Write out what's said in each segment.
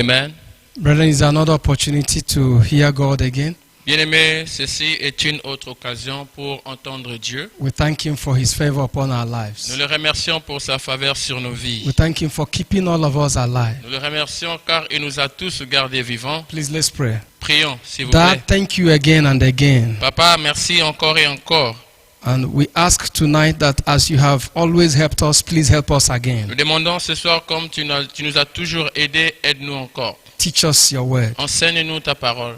Amen. Brethren, it's another opportunity to hear God again. Bien-aimés, ceci est une autre occasion pour entendre Dieu. We thank Him for His favor upon our Nous lives. le remercions pour sa faveur sur nos vies. We thank Him for keeping all of us alive. Nous le remercions car il nous a tous gardés vivants. Please, let's pray. Prions, s'il vous plaît. Dad, thank you again and again. Papa, merci encore et encore. And we ask tonight that as you have always helped us, please help us Nous again. demandons ce soir, comme tu nous as toujours aidés, aide-nous encore. Teach us your word. Enseigne-nous ta parole.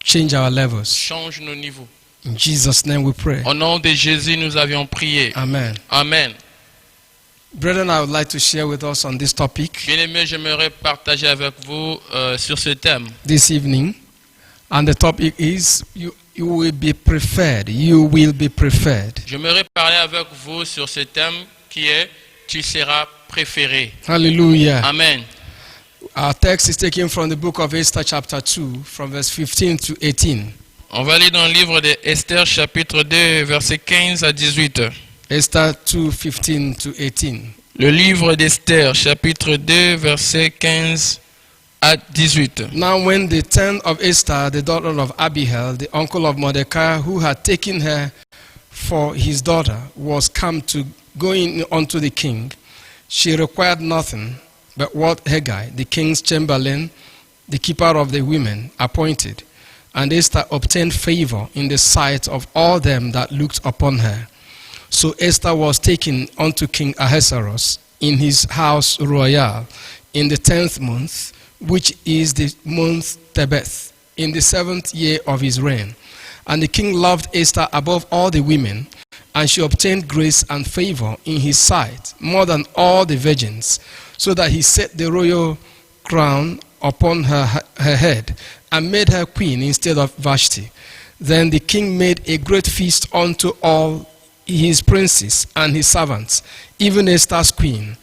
Change our levels. Change nos niveaux. In Jesus' name we pray. Au nom de Jésus, nous avions prié. Amen. Amen. Brethren, I would like to share with us on this topic Bien-aimés, j'aimerais partager avec vous sur ce thème. this evening. And the topic is you will be preferred. You will be preferred. J'aimerais parler avec vous sur ce thème qui est « Tu seras préféré ». Hallelujah. Amen. Our text is taken from the book of Esther chapter 2 from verse 15 to 18. On va aller dans le livre de Esther chapitre 2 versets 15 à 18. Esther 2, 15 to 18. Le livre d'Esther chapitre 2 versets 15 à 18. Now when the turn of Esther, the daughter of Abihail, the uncle of Mordecai, who had taken her for his daughter, was come to go in unto the king, she required nothing but what Hegai, the king's chamberlain, the keeper of the women, appointed. And Esther obtained favor in the sight of all them that looked upon her. So Esther was taken unto King Ahasuerus in his house royal in the 10th month, which is the month Tebeth, in the 7th year of his reign. And the king loved Esther above all the women, and she obtained grace and favor in his sight more than all the virgins, so that he set the royal crown upon her head and made her queen instead of Vashti. Then the king made a great feast unto all his princes and his servants, even Esther's feast,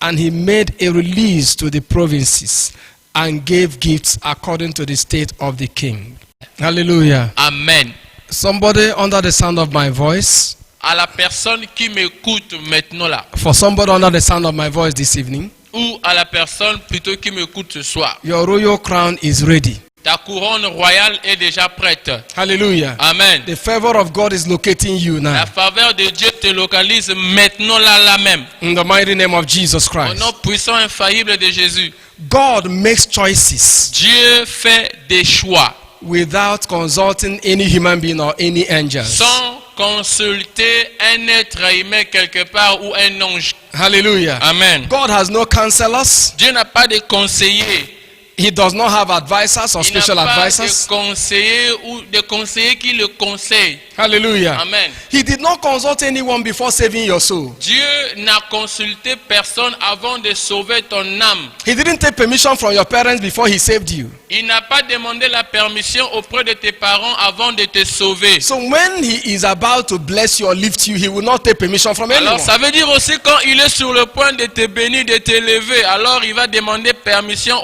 and he made a release to the provinces and gave gifts according to the state of the king. Hallelujah. Amen. Somebody under the sound of my voice, À la personne qui m'écoute maintenant là, for somebody under the sound of my voice this evening, ou à la personne plutôt qui m'écoute ce soir, your royal crown is ready. ta couronne royale est déjà prête. Hallelujah. Amen. The favor of God is locating you now. La faveur de Dieu te localise maintenant là même. In the mighty name of Jesus Au Christ. nom puissant et infaillible de Jésus. God makes choices Dieu fait des choix without consulting any human being or any angels. sans consulter un être humain quelque part ou un ange. Hallelujah. Amen. God has no counselors. Dieu n'a pas de conseillers. He does not have advisors or Il n'a special pas advisors. de conseillers ou de conseillers qui le conseillent. Hallelujah. Amen. He did not consult anyone before saving your soul. Dieu n'a consulté personne avant de sauver ton âme. He didn't take permission from your parents before he saved you. Il n'a pas demandé la permission auprès de tes parents avant de te sauver. So when he is about to bless you or lift you, he will not take permission from anyone. Alors ça veut dire aussi quand il est sur le point de te bénir, de t'élever, alors il va demander permission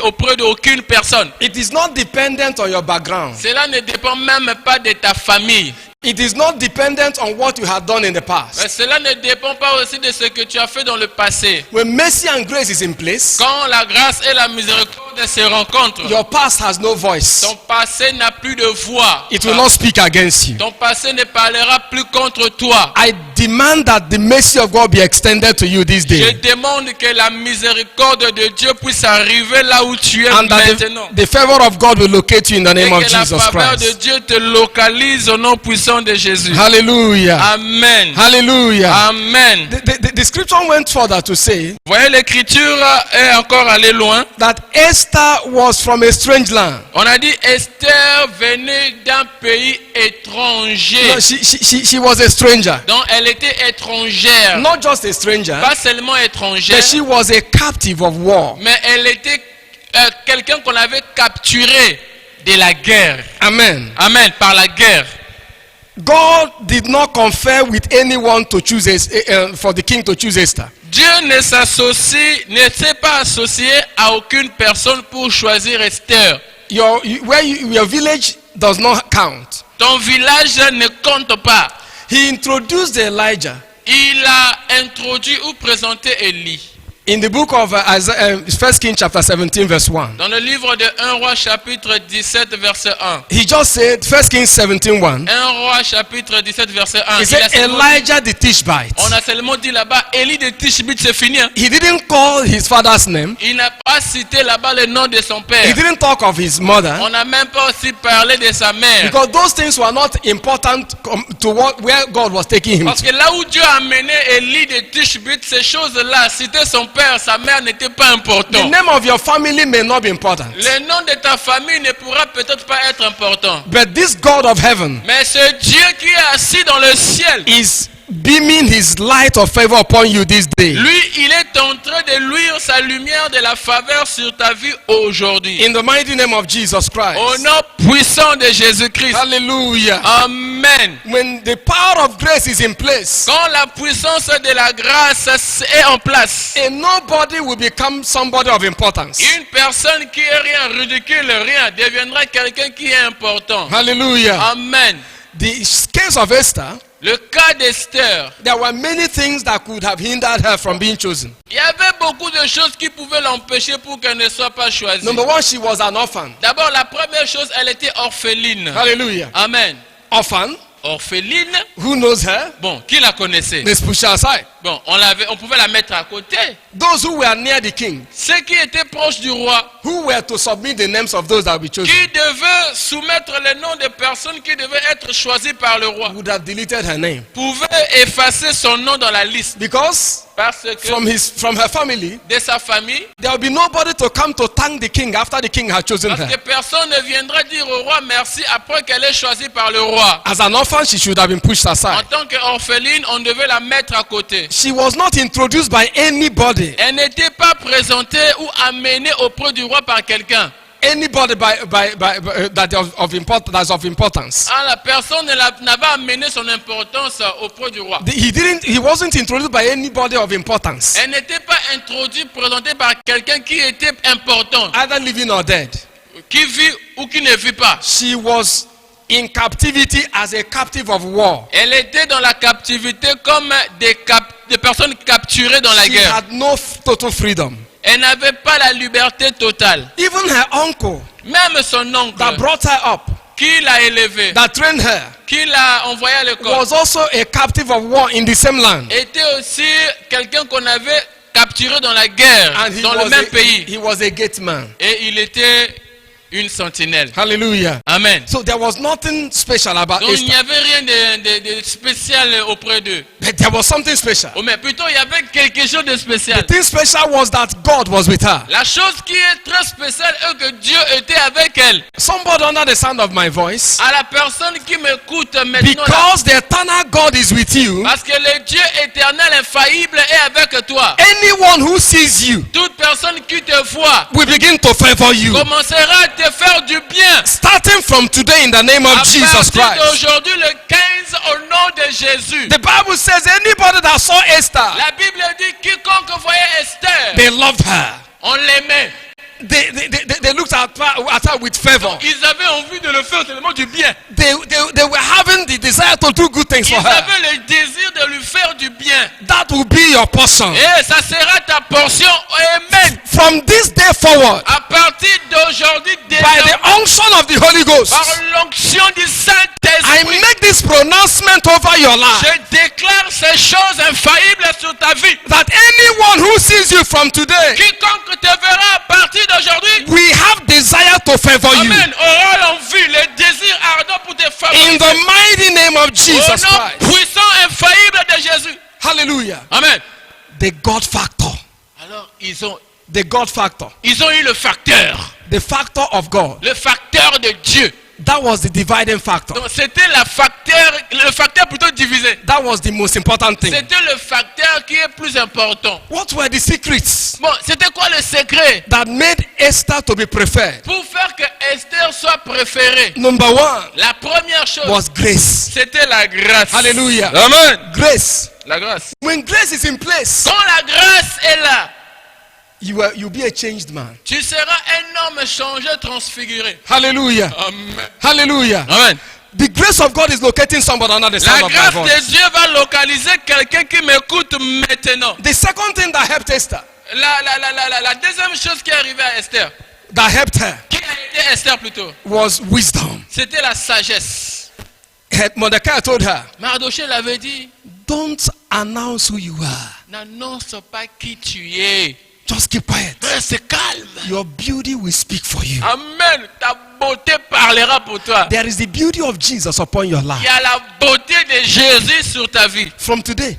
auprès d'aucune personne. It is not dependent on your background. Cela ne dépend même pas de ta famille. It is not dependent on what you have done in the past. Mais cela ne dépend pas aussi de ce que tu as fait dans le passé. When mercy and grace is in place, Quand la grâce et la miséricorde se rencontrent, your past has no voice. ton passé n'a plus de voix. It will not speak against you. Ton passé ne parlera plus contre toi. I demand that the mercy of God be extended to you this Je day. demande que la miséricorde de Dieu puisse arriver là où tu es And that maintenant. the favor of God will locate you in the Et name of que la Jesus faveur de Christ. Dieu te localise au nom puissant de Jésus. Hallelujah. Amen. Hallelujah. Amen. The scripture went further to say Vous voyez, l'écriture est encore allée loin. that Esther was from a strange land. On a dit Esther venait d'un pays étranger. No, she was a stranger. Donc elle était étrangère. Not just a stranger, Pas seulement étrangère, but she was a captive of war. mais elle était quelqu'un qu'on avait capturé de la guerre. Amen. Amen. Par la guerre. God did not confer with anyone to choose for the king to choose Esther. Dieu ne s'est pas associé à aucune personne pour choisir Esther. Your village does not count. Ton village ne compte pas. He introduced Elijah Il a introduit ou présenté Élie. In the book of Isaiah, 1 Kings chapter 17 verse 1. Dans le livre de 1 roi chapitre 17 verset 1. He just said, 1 Kings 17 1. 1 roi chapitre 17 verset 1. He said, Elijah the Tishbite. On a seulement dit là-bas, Élie de Tishbite, c'est fini. Hein? He didn't call his father's name. Il n'a pas cité là-bas le nom de son père. He didn't talk of his mother. On n'a même pas aussi parlé de sa mère. Because those things were not important to where God was taking him Parce to. que là où Dieu a amené Élie de Tishbite, ces choses-là, citer son père, sa mère n'était pas The important. name of your family may not be important. Le nom de ta famille ne pourra peut-être pas être important. But this God of heaven Mais ce Dieu qui est assis dans le ciel, is beaming his light of favor upon you this day. lui, il est en train de luire sa lumière de la faveur sur ta vie aujourd'hui. In the mighty name of Jesus Christ. Au nom puissant de Jésus-Christ. Hallelujah. Amen. When the power of grace is in place, Quand la puissance de la grâce est en place, and nobody will become somebody of importance. une personne qui est rien, ridicule, rien, deviendra quelqu'un qui est important. Hallelujah. Amen. The case of Esther, Le cas d'Esther, there were many things that could have hindered her from being chosen. il y avait beaucoup de choses qui pouvaient l'empêcher pour qu'elle ne soit pas choisie. Number one, she was an orphan. D'abord, la première chose, elle était orpheline. Hallelujah. Amen. Orphan. Orpheline, Who knows her? bon, qui la connaissait? Let's push her aside. Bon, on pouvait la mettre à côté. Those who were near the king, Ceux qui étaient proches du roi, who were to submit the names of those that will be chosen, qui devaient soumettre les noms des personnes qui devaient être choisies par le roi, would have deleted her name. pouvaient effacer son nom dans la liste. Because Parce que from her family, de sa famille, there will be nobody to come to thank the king after the king had chosen parce her. que personne ne viendra dire au roi merci après qu'elle est choisie par le roi. As an orphan, she should have been pushed En aside. tant qu'orpheline, on devait la mettre à côté. She was not introduced by anybody. Elle n'était pas présentée ou amenée auprès du roi par quelqu'un. Anybody that is of importance. Ah, la personne n'avait amené son importance auprès du roi. He wasn't introduced by anybody of importance, Elle n'était pas introduite, présentée par quelqu'un qui était important, either living or dead. qui vit ou qui ne vit pas. She was in captivity as a captive of war. Elle était dans la captivité comme des personnes capturées dans la She guerre. had no total freedom. Elle n'avait pas la liberté totale. Even her uncle Même son that oncle, brought her up, qui l'a élevée, that trained her, qui l'a envoyée à l'école, was also a captive of war in the same land. était aussi quelqu'un qu'on avait capturé dans la guerre, And dans le même pays. he was a gate man. Et il était une sentinelle. Hallelujah. Amen. So there was nothing special about Donc il n'y Esther. avait rien de spécial auprès d'eux. But there was something special. Oh, mais plutôt il y avait quelque chose de spécial. The thing special was that God was with her. La chose qui est très spéciale est que Dieu était avec elle. Somebody under the sound of my voice, À la personne qui m'écoute maintenant, là, because the eternal God is with you, parce que le Dieu éternel infaillible est avec toi. anyone who sees you Toute personne qui te voit will begin to favor you. commencera à te faire du bien. Starting from today in the name À of Jesus partir Christ. d'aujourd'hui, le 15, au nom de Jésus. The Bible says anybody that saw Esther, La Bible dit quiconque voyait Esther, they loved her. on l'aimait. They looked at her with favor. Ils avaient envie de le faire tellement du bien. They were having the desire to do good things Ils for her. avaient le désir de lui faire du bien. That will be your portion. Et ça sera ta portion. Amen. From this day forward, À partir d'aujourd'hui, by the unction of the Holy Ghost, par l'onction du I Saint-Esprit, make this pronouncement over your life. je déclare ces choses infaillibles sur ta vie. That anyone who sees you from today, Quiconque te verra à partir d'aujourd'hui, we have desire to favor you. amen, aura l'envie, le désir ardent pour te In favoriser. the mighty name of Au Jesus nom Christ. puissant, infaillible de Jésus. Hallelujah. Amen. The God factor. Alors, The God factor. ils ont eu le facteur of God. de Dieu. That was the dividing factor. Donc, c'était le facteur plutôt divisé. That was the most important thing. C'était le facteur qui est plus important. What were the secrets Bon, c'était quoi le secret that made Esther to be preferred? pour faire que Esther soit préférée? Number one La première chose, was grace. c'était la grâce. Hallelujah. Amen. Grace. La grâce. When grace is in place, Quand la grâce est là, you'll be a changed man. tu seras un homme changé, transfiguré. Hallelujah. Amen. Hallelujah. Amen. The grace of God is locating somebody under the La sound of my grâce voice. de Dieu va localiser quelqu'un qui m'écoute maintenant. The second thing that helped Esther la deuxième chose qui est arrivée à Esther, that helped her qui a aidé Esther plutôt, was wisdom. c'était la sagesse. Mordecai told her, Mardochée l'avait dit, don't announce who you are. n'annonce pas qui tu es. Just keep quiet. Reste calme. Your beauty will speak for you. Amen. Ta beauté parlera pour toi. There is the beauty of Jesus upon your Il life. y a la beauté de Jésus sur ta vie. From today,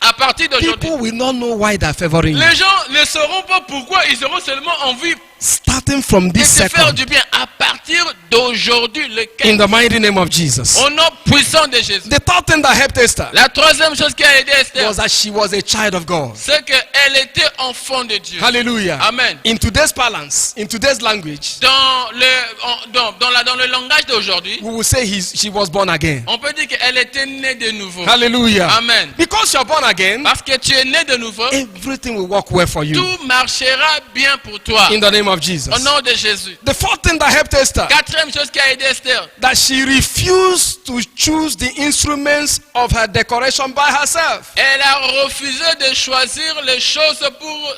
À partir d'aujourd'hui, people will not know why they're favoring you. les gens ne sauront pas pourquoi, ils auront seulement envie Starting from de this te faire second, du bien. À partir d'aujourd'hui, le in the mighty name of Jesus. au nom puissant de Jésus. The third thing that helped Esther La troisième chose qui a aidé Esther, was that she was a child of God. c'est qu'elle était enfant de Dieu. Hallelujah. Amen. In today's parlance, in today's language, Dans le langage d'aujourd'hui, we will say she was born again. on peut dire qu'elle était née de nouveau. Hallelujah. Amen. Because you're born again, Parce que tu es né de nouveau, everything will work well for you. tout marchera bien pour toi. In the name of Jesus. Au nom de Jésus. The fourth thing that helped Esther, Quatrième chose qui a aidé Esther, that she refused to choose the instruments of her decoration by herself. elle a refusé de choisir les choses pour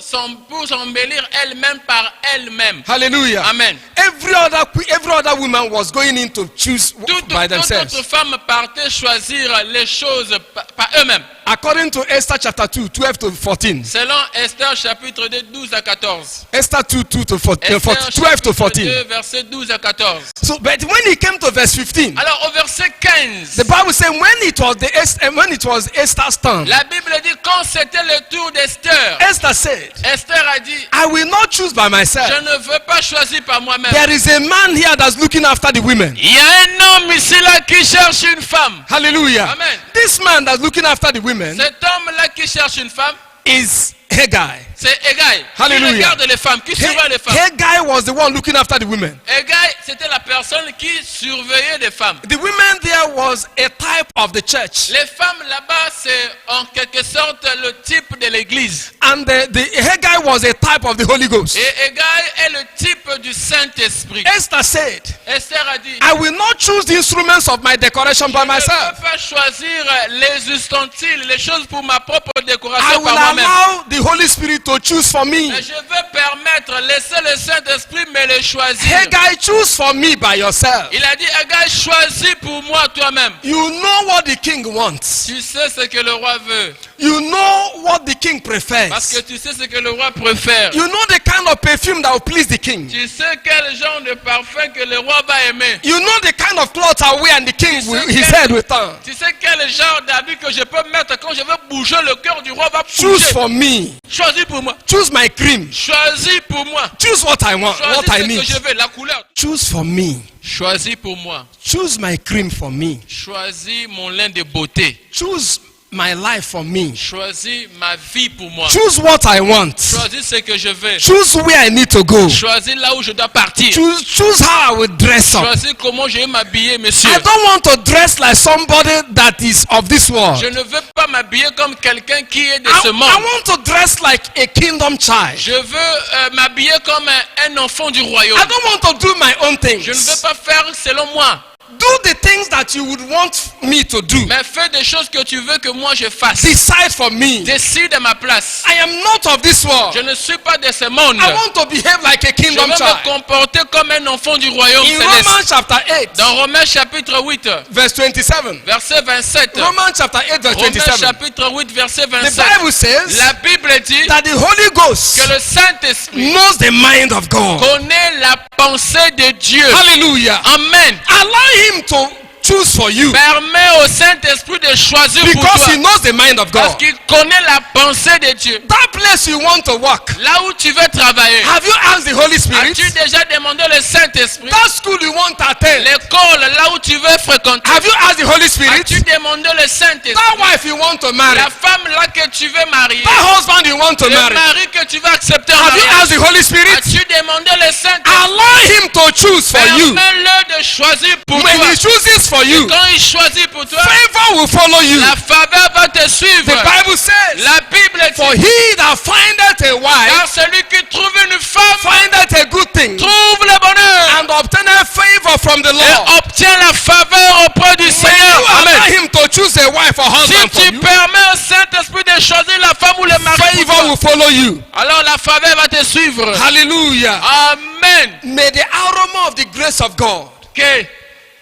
s'embellir elle-même par elle-même. Hallelujah. Amen. Every other woman was going in to choose by Toute themselves. autre femme partait choisir les choses par eux-mêmes. According to Esther chapter 2, 12 to 14. Selon Esther chapitre 2, 12 à 14. Esther 2, 2 to 14, Esther 12 to chapitre 14. 2, verset 12 à 14. So, but when he came to verse 15, Alors au verset 15, the Bible said when it was Esther's turn, la Bible dit quand c'était le tour d'Esther, Esther said, Esther a dit, I will not choose by myself. je ne veux pas choisir par moi-même. There is a man here that's looking after the women. Il y a un homme ici là qui cherche une femme. Hallelujah. Amen. This man that's looking after the women Cet homme-là qui cherche une femme, is Haggai. c'est Haggai. Qui Hallelujah. regarde les femmes, qui surveille les femmes. Haggai was the one looking after the women. Haggai, c'était la personne qui surveillait les femmes. The women there was a type of the church. Les femmes là-bas, c'est en quelque sorte le type de l'église. And the Haggai was a type of the Holy Ghost. Et Haggai est le type du Saint-Esprit. Esther said, Esther a dit, I will not choose the instruments of my decoration by je ne myself. peux pas choisir les ustensiles, les choses pour ma propre I décoration will par moi-même. allow the Holy Spirit to choose for me. Mais je veux permettre, laisser le Saint-Esprit me les choisir. Haggai, choose for me by yourself. Il a dit, Haggai, choisis pour moi toi-même. You know what the king wants. Tu sais ce que le roi veut. You know what the king Parce prefers. que tu sais ce que le roi préfère. You know the kind of perfume that will please the king. Tu sais quel genre de parfum que le roi va aimer. You know the kind of clothes I wear and the king will, his head will turn. Tu sais quel genre d'habit que je peux mettre quand je veux bouger, le cœur du roi va Choose bouger. for me. Choisis pour moi. Choose my cream. Choisis pour moi. Choose what I want, Choisis what I ce que need. je veux, la couleur. Choose for me. Choisis pour moi. Choose my cream for me. Choisis mon lin de beauté. Choose my life for me. Choisis ma vie pour moi. Choose what I want. Choisis ce que je veux. Choose where I need to go. Choisis là où je dois partir. Choose how I will dress up. Choisis comment je vais m'habiller, monsieur. I don't want to dress like somebody that is of this world. Je ne veux pas m'habiller comme quelqu'un qui est de ce I monde. want to dress like a kingdom child. Je veux m'habiller comme un enfant du royaume. I don't want to do my own things. Je ne veux pas faire selon moi. Do the things that you would want me to do. Mais fais des choses que tu veux que moi je fasse. Decide for me. Décide à ma place. I am not of this world. Je ne suis pas de ce monde. I want to behave like a Je veux kingdom me child. comporter comme un enfant du royaume In céleste. Romans chapter 8, Dans Romains chapitre 8, verse 27. verset 27. Romans chapter 8, verse Romains 27. chapitre 8, verset The 27. Bible says La Bible dit that the Holy Ghost que le Saint-Esprit knows the mind of God. connaît la pensée de Dieu. Hallelujah. Amen. Allow him to choose for you Permets au Saint-Esprit de choisir pour because toi. he knows the mind of Parce God. qu'il connaît la pensée de Dieu. That place you want to work, Là où tu veux travailler. have you asked the Holy Spirit? As-tu déjà demandé le Saint-Esprit? That school you want to attend, L'école, là où tu veux fréquenter. have you asked the Holy Spirit? As-tu demandé le Saint-Esprit? That wife you want to marry, La femme là que tu veux marier. that husband you want to Le marry, mari que tu veux accepter en have you mariage. asked the Holy Spirit? As-tu demandé le Saint-Esprit? Allow him to choose for you. Permets-le de choisir pour When toi. he chooses for you, Quand il choisit pour toi, favor will follow you. la faveur va te suivre. The Bible says, La Bible for dit, he that findeth a car wife celui qui trouve une femme findeth a good thing trouve le bonheur and obtaineth favor from the et Lord. obtient la faveur auprès du When Seigneur. you allow Amen. him to choose a wife or Si husband for tu you, permets au Saint-Esprit de choisir la femme ou le mari pour favor toi, will follow you. alors la la faveur va te suivre. Hallelujah. Amen. May the aroma of the grace of God, Que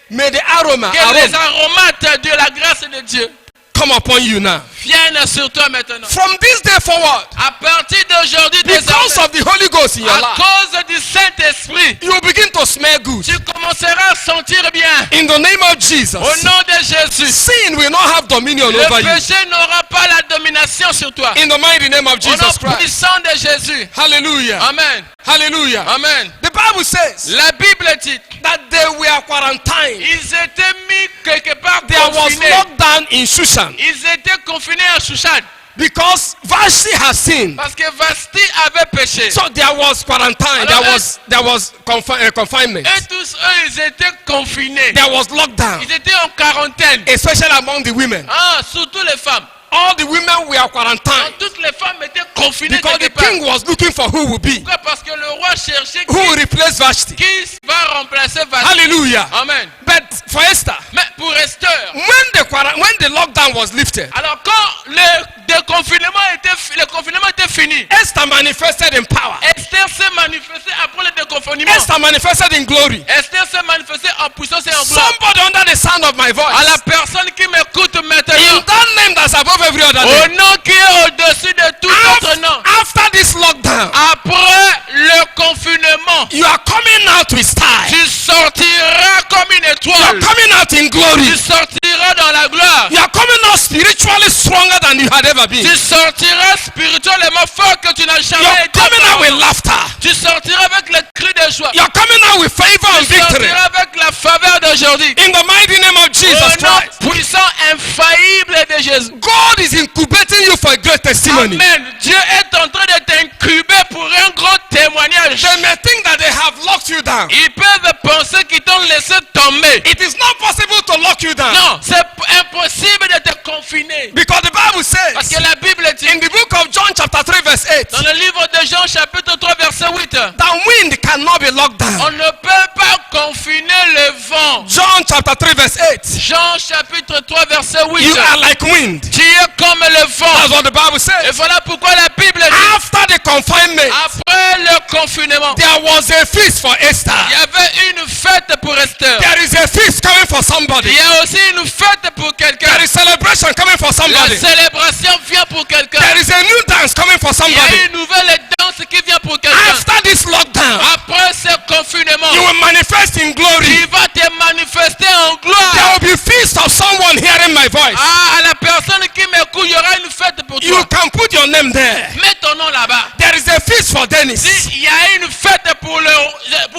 may the aroma les aromates de la grâce de Dieu come upon you now. viennent sur toi maintenant. From this day forward, À partir d'aujourd'hui, because désormais, of the Holy Ghost in your à life, cause du Saint-Esprit, you will begin to smell good. tu commenceras à sentir bien. In the name of Jesus, Au nom de Jésus, sin will not have dominion le over you. péché n'aura pas la domination sur toi. In the mighty name of Au nom Jesus Christ. puissant de Jésus. Hallelujah. Amen. Hallelujah. Amen. The Bible says La Bible dit, that they were quarantined. ils étaient mis quelque part There was confinés. lockdown in Shushan Ils étaient confinés à Shushan because Vashti has sinned. parce que Vashti avait péché. So there was quarantine. Alors, There was confinement. Et tous eux, ils étaient confinés. There was lockdown, Ils étaient en quarantaine. especially among the women. Ah, surtout les femmes. All the women were quarantined Toutes les femmes étaient confinées because the quelque part. king was looking for who would be, Pourquoi? Parce que le roi cherchait who will replace Vashti. qui va remplacer Vashti. Hallelujah. Amen. But for Esther, Mais pour Esther, when the lockdown was lifted, alors quand le confinement était fini, Esther manifested in power. Esther s'est manifestée après le déconfinement. Esther manifested in glory. Esther s'est manifestée en puissance et en gloire. Somebody under the sound of my À voice, la personne qui m'écoute in maintenant, that name that's above every other au name, nom qui est au-dessus de tout autre nom, after this lockdown, après le confinement, you are coming out with style. tu sortiras comme une You are étoile. coming out in glory. Tu sortiras dans la gloire. You are coming out spiritually stronger than you had ever been. Tu sortiras spirituellement fort que tu n'as You jamais are été. coming out with laughter. Tu sortiras avec le cri de joie. You are coming out with favor and Tu victory. sortiras avec la faveur d'aujourd'hui. In the mighty name of Jesus Au nom Christ. puissant, infaillible de Jésus. God is incubating you for a great testimony. Amen. Dieu est en train de t'incuber pour un grand témoignage. They may think that they have locked you down. Ils peuvent penser qu'ils t'ont laissé tomber. It is not possible to lock you down. Non, c'est impossible de te confiner. Because the Bible Parce says que la Bible dit, in the book of John chapter 3 verse 8, dans le livre de Jean chapitre 3 verset 8, that wind cannot be locked down. on ne peut pas confiner le vent. John chapter 3 verse 8. Jean chapitre 3 verset 8. You are like wind. Tu es comme le That's vent. what the Bible Et says. voilà pourquoi la Bible dit, After the confinement, après le confinement, there was a feast for Esther. il y avait une fête pour Esther. There is a feast coming for Il somebody. y a aussi une fête pour quelqu'un. There is celebration coming for La somebody. célébration vient pour quelqu'un. There is a new dance coming for Il y a somebody. une nouvelle danse qui vient pour quelqu'un. After this lockdown, Après ce confinement, you will manifest in glory. tu vas te manifester en There gloire. will be feast of someone hearing my voice. Ah, à la personne qui m'écoute, il y aura une fête pour You toi. can put your name there. Mets ton nom là-bas. There is a feast for Dennis. Il y a une fête pour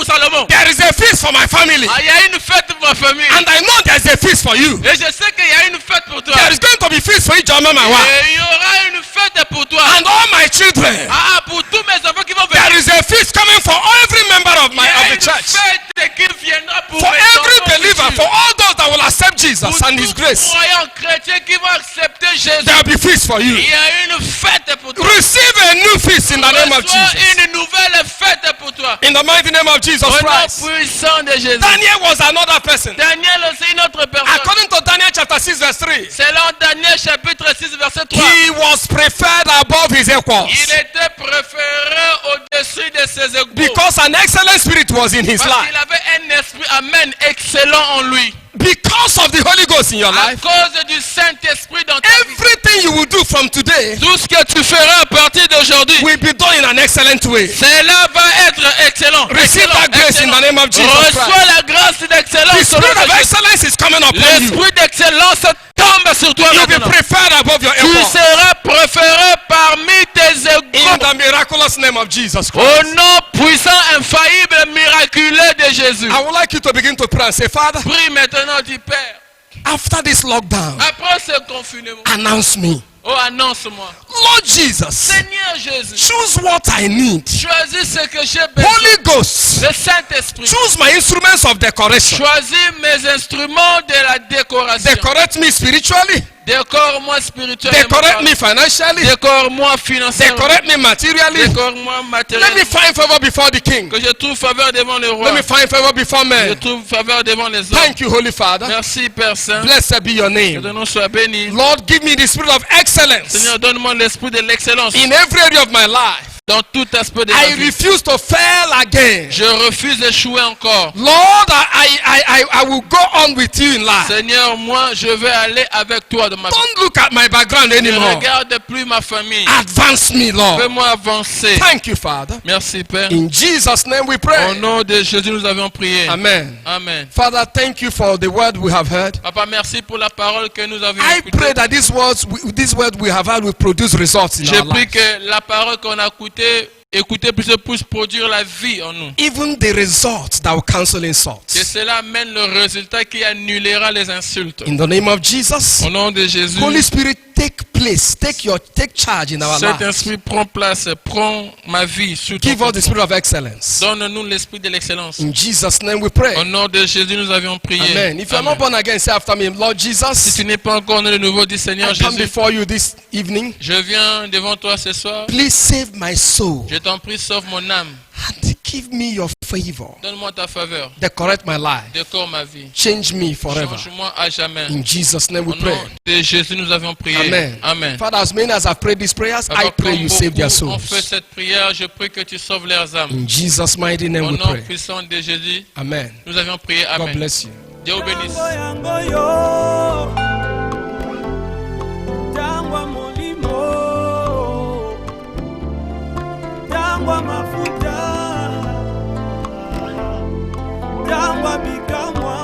Salomon. There is a feast for my family. Ah, il y a une fête pour ma famille. And I know there is a feast for you. Et je sais qu'il y a une fête pour toi. There is going to be feast for each of my wife. Et il y aura une fête pour toi. And all my children. Ah, pour tous mes enfants qui vont There venir. is a feast coming for every member of Il y a the une church. fête qui viendra pour For mes every enfants believer, ici. for all those that will accept Jesus Pour and His tous grace, croyants chrétiens qui vont accepter Jésus. there will be feast for you. Il y a une fête pour toi. Receive a new feast in the name of Reçois Jesus. une nouvelle fête pour toi. In the mighty name of Jesus Au nom Christ. puissant de Jésus. Daniel was another person. Daniel aussi une autre personne. According to Daniel chapter 6 verse 3, Selon Daniel chapitre 6 verset 3. he was preferred above his equals Il était préféré au-dessus de ses égaux. because an excellent spirit was in his Parce life. qu'il avait un esprit, amen, excellent en lui. Because of the Holy Ghost in your À life, cause du Saint-Esprit dans ta vie. everything you will do from today Tout ce que tu feras à partir d'aujourd'hui, will be done in an excellent way. cela va être excellent. Receive Excellent, that grace in excellent. the name of Jesus Reçois Christ. la grâce The d'excellence. au nom spirit de of Jésus. excellence is coming upon you. L'esprit d'excellence tombe sur toi You'll be maintenant. preferred above your Tu equals. seras préféré parmi tes In égaux. the miraculous name of Jesus Au Christ. nom puissant, infaillible, miraculeux de Jésus. I would like you to begin to pray and say, Father, Prie maintenant du Père. after this lockdown, Après ce confinement, announce me. oh, annonce-moi. Lord Jesus, Seigneur Jésus, choose what I need. choisis ce que j'ai besoin. Holy Ghost, Le Saint-Esprit, choose my instruments of decoration. choisis mes instruments de la décoration. Decorate me spiritually. Décore-moi spirituellement. Decorate me financially. Décore-moi financièrement. Decorate me materially. Décore-moi Let me matériellement. find favor before the king. Que je trouve faveur devant le roi. Let me find favor before Je men. trouve faveur devant les hommes. Thank you, Holy Father. Merci Père Saint. Blessed be your Que name. ton nom soit béni. Lord, give me the spirit of excellence Seigneur, donne-moi l'esprit de l'excellence in every area of my life. dans tout aspect de I ma vie. refuse to fail again. Je refuse d'échouer encore. Lord, I will go on with you in life. Seigneur, moi, je vais aller avec toi dans ma vie. Don't look at my background Ne anymore. regarde plus ma famille. Advance me, Lord. Fais-moi avancer. Thank you, Father. Merci, Père. In Jesus' name we Au pray. nom de Jésus, nous avons prié. Amen. Amen. Father, thank you for the word we have heard. Papa, merci pour la parole que nous avions I écoutée. pray that this word we have heard will produce results in Je our prie lives. que la parole qu'on a écoutée puisse produire la vie en nous. Even the results that will cancel Que insults. cela amène le résultat qui annulera les insultes. In the name of Jesus, Au nom de Jésus, Holy Spirit, take place, take charge in our lives. Saint-Esprit, prends place, prends ma vie sous ton Give us the contrôle. spirit of excellence. Donne-nous l'esprit de l'excellence. In Jesus' name we Au pray. nom de Jésus, nous avions prié. Amen. If you are Amen. not born again, say after me, Lord Si Jesus, tu n'es pas encore né de nouveau, dis Seigneur I come Jésus, before you this evening. je viens devant toi ce soir. Please save my soul Je t'en prie, sauve mon âme. and give me your favor. Donne-moi ta faveur. Decorate my life. Décore ma vie. Change me forever. Change-moi à jamais. In Jesus' name we Au nom pray. de Jésus, nous avions prié. Amen. Amen. Father, as many as have prayed these prayers, I Papa, pray comme you save their beaucoup ont fait souls. cette prière, je prie que tu sauves leurs âmes. In Jesus' mighty name Au we nom pray. puissant de Jésus, Amen. nous avions prié. God Amen. bless you. Dieu vous bénisse. Tangwa molimo, tangwa mafuta, tangwa bikamwa,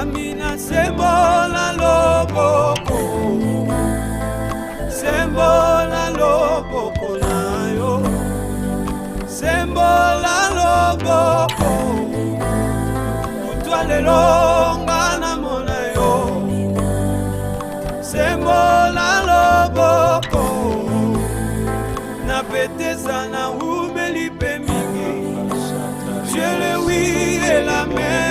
amina sembola loboko, sembola loboko nayo, sembola loboko, utwalelo ngana monayo. Sembola loboko na petesa na umeli pe mingi. Je le oui et la mer.